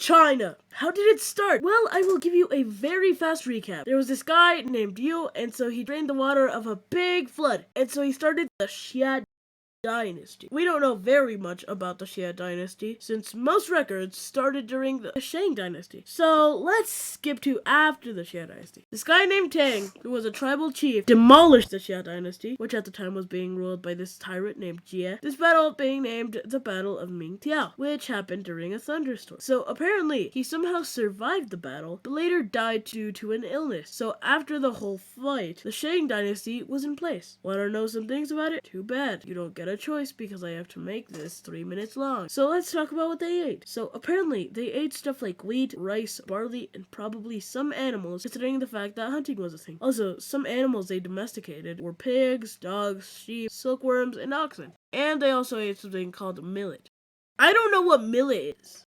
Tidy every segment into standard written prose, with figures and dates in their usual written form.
China. How did it start? Well, I will give you a very fast recap. There was this guy named Yu, and so he drained the water of a big flood, and so he started the Xia Dynasty. We don't know very much about the Xia Dynasty, since most records started during the Shang Dynasty. So let's skip to after the Xia Dynasty. This guy named Tang, who was a tribal chief, demolished the Xia Dynasty, which at the time was being ruled by this tyrant named Jie. This battle being named the Battle of Mingtiao, which happened during a thunderstorm. So apparently, he somehow survived the battle, but later died due to an illness. So after the whole fight, the Shang Dynasty was in place. Want to know some things about it? Too bad. You don't get a choice because I have to make this 3 minutes long. So let's talk about what they ate. So apparently they ate stuff like wheat, rice, barley, and probably some animals, considering the fact that hunting was a thing. Also, some animals they domesticated were pigs, dogs, sheep, silkworms, and oxen. And they also ate something called millet. I don't know what millet is.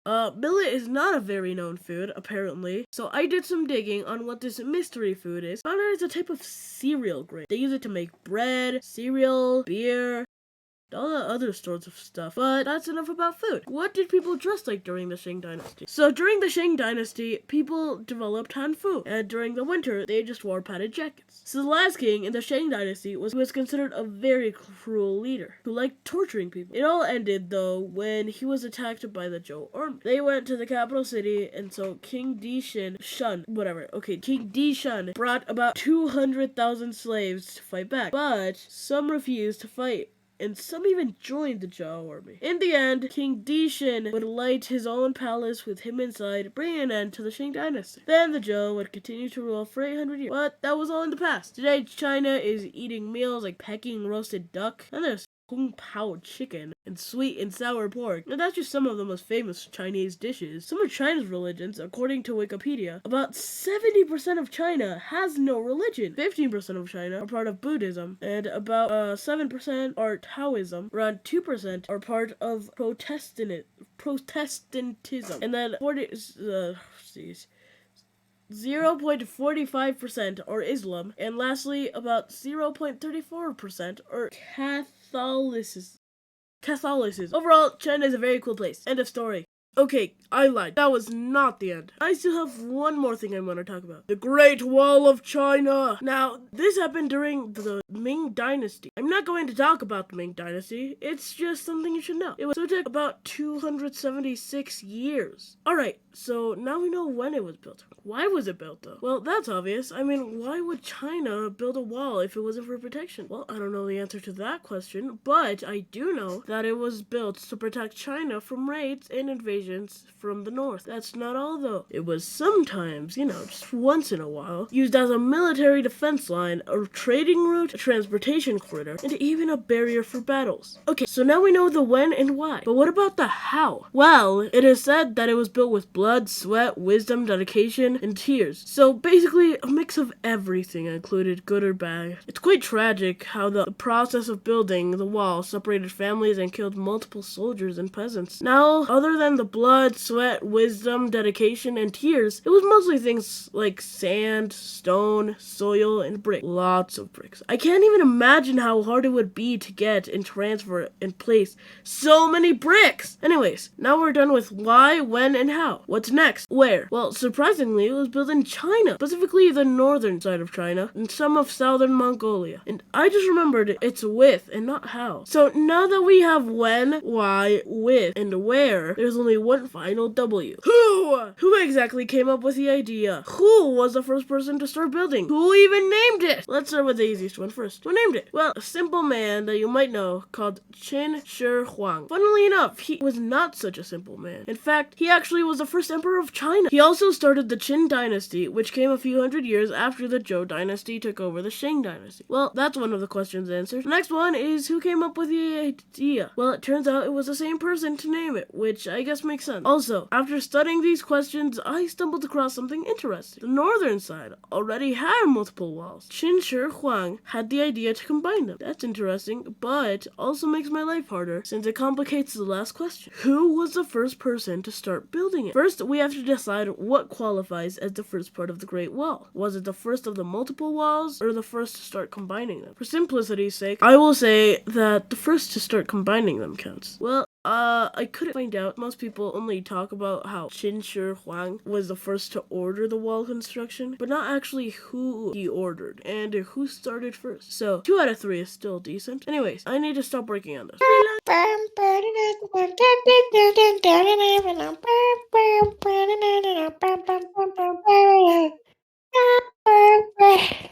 Millet is not a very known food, apparently, so I did some digging on what this mystery food is. Found out it's a type of cereal grain. They use it to make bread, cereal, beer, all the other sorts of stuff. But that's enough about food. What did people dress like during the Shang Dynasty? So during the Shang Dynasty, people developed hanfu, and during the winter, they just wore padded jackets. So the last king in the Shang Dynasty was considered a very cruel leader who liked torturing people. It all ended, though, when he was attacked by the Zhou army. They went to the capital city, and so King King Dishan brought about 200,000 slaves to fight back, but some refused to fight, and some even joined the Zhao army. In the end, King Dishan would light his own palace with him inside, bringing an end to the Shang Dynasty. Then the Zhou would continue to rule for 800 years. But that was all in the past. Today, China is eating meals like Peking roasted duck, and there's Kung Pao chicken, and sweet and sour pork. Now that's just some of the most famous Chinese dishes. Some of China's religions, according to Wikipedia, about 70% of China has no religion. 15% of China are part of Buddhism, and about 7% are Taoism. Around 2% are part of Protestantism, and then 0.45% are Islam, and lastly, about 0.34% are Catholicism. Overall, China is a very cool place. End of story. Okay, I lied. That was not the end. I still have one more thing I want to talk about. The Great Wall of China. Now, this happened during the Ming Dynasty. I'm not going to talk about the Ming Dynasty. It's just something you should know. It took about 276 years. Alright, so now we know when it was built. Why was it built, though? Well, that's obvious. I mean, why would China build a wall if it wasn't for protection? Well, I don't know the answer to that question, but I do know that it was built to protect China from raids and invasions from the north. That's not all, though. It was sometimes, just once in a while, used as a military defense line, a trading route, a transportation corridor, and even a barrier for battles. Okay, so now we know the when and why. But what about the how? Well, it is said that it was built with blood, sweat, wisdom, dedication, and tears. So basically, a mix of everything included, good or bad. It's quite tragic how the process of building the wall separated families and killed multiple soldiers and peasants. Now, other than the blood, sweat, wisdom, dedication, and tears, it was mostly things like sand, stone, soil, and brick. Lots of bricks. I can't even imagine how hard it would be to get and transfer and place so many bricks. Anyways, now we're done with why, when, and how. What's next? Where? Well, surprisingly, it was built in China, specifically the northern side of China, and some of southern Mongolia. And I just remembered it's with and not how. So now that we have when, why, with, and where, there's only one final W. Who exactly came up with the idea? Who was the first person to start building? Who even named it? Let's start with the easiest one first. Who named it? Well, a simple man that you might know called Qin Shi Huang. Funnily enough, he was not such a simple man. In fact, he actually was the first emperor of China. He also started the Qin dynasty, which came a few hundred years after the Zhou dynasty took over the Shang dynasty. Well, that's one of the questions answered. The next one is who came up with the idea? Well, it turns out it was the same person to name it, which I guess makes sense. Also, after studying these questions, I stumbled across something interesting. The northern side already had multiple walls. Qin Shi Huang had the idea to combine them. That's interesting, but also makes my life harder since it complicates the last question. Who was the first person to start building it? First, we have to decide what qualifies as the first part of the Great Wall. Was it the first of the multiple walls, or the first to start combining them? For simplicity's sake, I will say that the first to start combining them counts. Well, I couldn't find out. Most people only talk about how Qin Shi Huang was the first to order the wall construction, but not actually who he ordered and who started first. So 2 out of 3 is still decent. Anyways, I need to stop working on this.